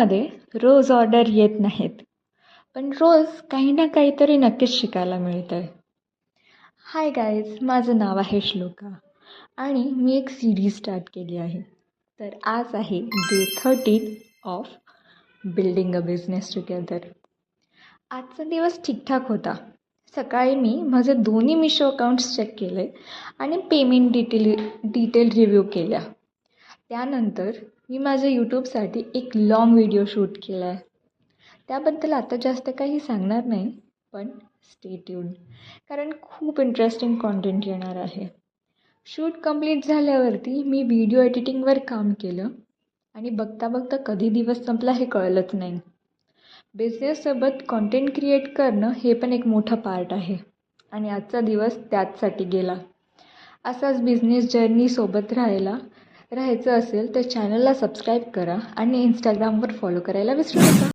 मध्ये रोज ऑर्डर येत नाहीत, पण रोज काही ना काहीतरी नक्कीच शिकायला मिळतंय. हाय गाईज, माझं नाव आहे श्लोका आणि मी एक सिरीज स्टार्ट केली आहे. तर आज आहे day 13 of building a business together. आजचा दिवस ठीकठाक होता. सकाळी मी माझे दोन्ही मिशो अकाउंट्स चेक केले आणि पेमेंट डिटेल रिव्ह्यू केल्या. त्यानंतर मी माझ्या यूट्यूबसाठी एक लाँग व्हिडिओ शूट केला आहे. त्याबद्दल आता जास्त काही सांगणार नाही, पण स्टे ट्यून्ड, कारण खूप इंटरेस्टिंग कॉन्टेंट येणार आहे. शूट कंप्लीट झाल्यावरती मी व्हिडिओ एडिटिंगवर काम केलं आणि बघता बघता कधी दिवस संपला हे कळलंच नाही. बिझनेससोबत कॉन्टेंट क्रिएट करणं हे पण एक मोठं पार्ट आहे आणि आजचा दिवस त्याचसाठी गेला. असाच बिझनेस जर्नीसोबत राहायचं असेल तर चॅनलला सबस्क्राईब करा आणि इंस्टाग्रामवर फॉलो करायला विसरू नका.